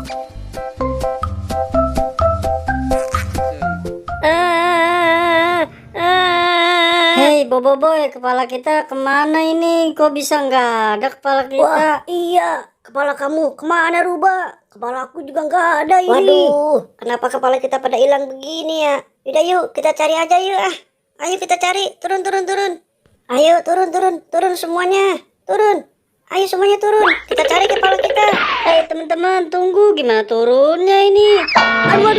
Hei Bobo Boy, kepala kita kemana ini? Kok bisa nggak ada kepala kita? Wah iya, kepala kamu kemana Ruba? Kepala aku juga nggak ada ini. Waduh, kenapa kepala kita pada hilang begini ya? Udah yuk, kita cari aja yuk ah. Ayo kita cari, turun. Ayo turun semuanya, turun. Ayo semuanya turun, kita cari kepala kita. Hei teman-teman, tunggu, gimana turunnya ini? Aduh,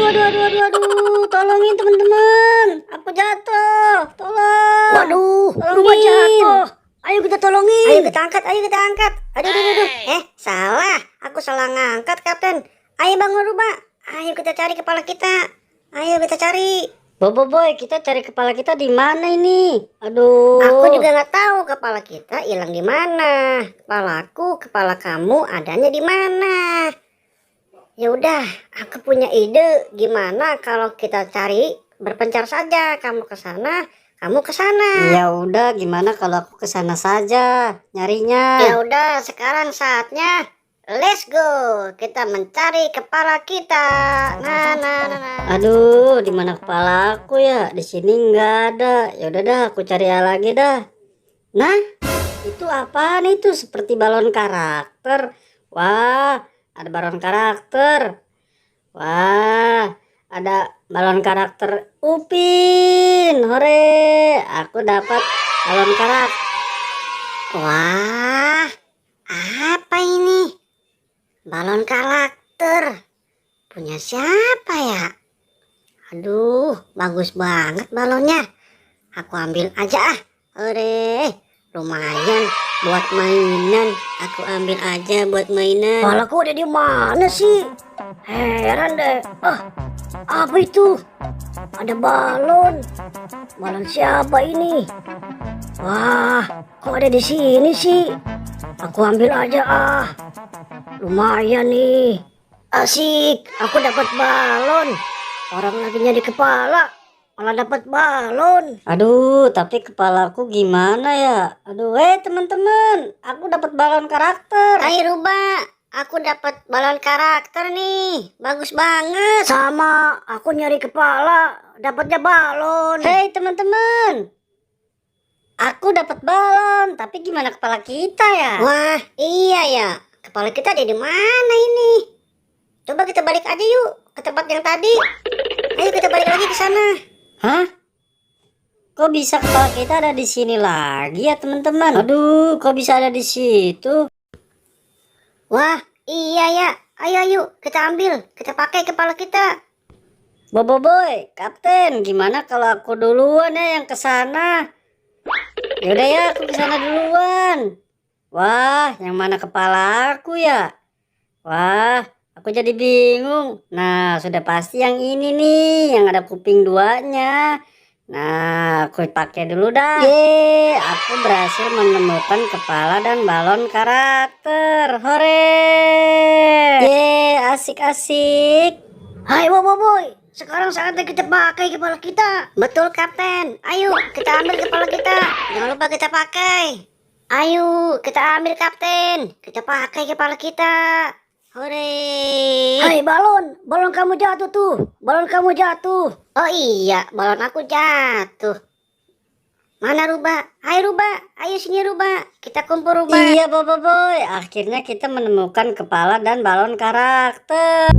tolongin teman-teman, aku jatuh, tolong. Waduh, tolongin. Ruba jatuh. Ayo kita tolongin. Ayo kita angkat. Aduh. Salah, aku salah ngangkat Kapten. Ayo bangun Ruba, ayo kita cari kepala kita. Ayo kita cari. Bobo Boy, kita cari kepala kita di mana ini? Aduh. Aku juga nggak tahu kepala kita hilang di mana. Kepala kamu adanya di mana? Ya udah, aku punya ide. Gimana kalau kita cari berpencar saja? Kamu ke sana, kamu ke sana. Ya udah, gimana kalau aku ke sana saja nyarinya? Ya udah, sekarang saatnya let's go. Kita mencari kepala kita. Nah. Aduh, di mana kepala aku ya? Di sini nggak ada. Ya udah dah, aku cari lagi dah. Nah, itu apaan itu? Seperti balon karakter. Wah, ada balon karakter. Wah, ada balon karakter Upin. Hore, aku dapat balon karakter. Wah, apa ini? Balon karakter. Punya siapa ya? Aduh, bagus banget balonnya. Aku ambil aja ah. Ore, lumayan buat mainan. Aku ambil aja buat mainan. Kepalaku ada di mana sih? Heran deh. Apa itu? Ada balon. Balon siapa ini? Wah, kok ada di sini sih? Aku ambil aja ah. Lumayan nih. Asik, aku dapat balon. Orang lagi nyari kepala, malah dapat balon. Aduh, tapi kepalaku gimana ya? Aduh, teman-teman, aku dapat balon karakter. Hai Ruba, aku dapat balon karakter nih. Bagus banget. Sama, aku nyari kepala, dapatnya balon. Hei teman-teman, aku dapat balon, tapi gimana kepala kita ya? Wah, iya ya. Kepala kita ada di mana ini? Coba kita balik aja yuk ke tempat yang tadi. Ayo kita balik lagi ke sana. Hah? Kok bisa kepala kita ada di sini lagi ya teman-teman? Aduh, kok bisa ada di situ? Wah, iya ya. Ayo kita ambil, kita pakai kepala kita. Bobo Boy, Kapten, gimana kalau aku duluan ya yang ke sana? Yaudah ya, aku ke sana duluan. Wah, yang mana kepala aku ya? Wah, aku jadi bingung. Nah, sudah pasti yang ini nih, yang ada kuping duanya. Nah, aku pakai dulu dah. Yeay, aku berhasil menemukan kepala dan balon karakter. Hore! Yeay, asik-asik. Hai Boboiboy, sekarang saatnya kita pakai kepala kita. Betul Kapten, ayo kita ambil kepala kita. Jangan lupa kita pakai. Ayo kita ambil Kapten, kita pakai kepala kita. Hore! Hai balon kamu jatuh tuh. Balon kamu jatuh. Oh iya, balon aku jatuh. Mana Ruba? Hai Ruba, ayo sini Ruba. Kita kumpul Ruba. Iya Bobo Boy, akhirnya kita menemukan kepala dan balon karakter.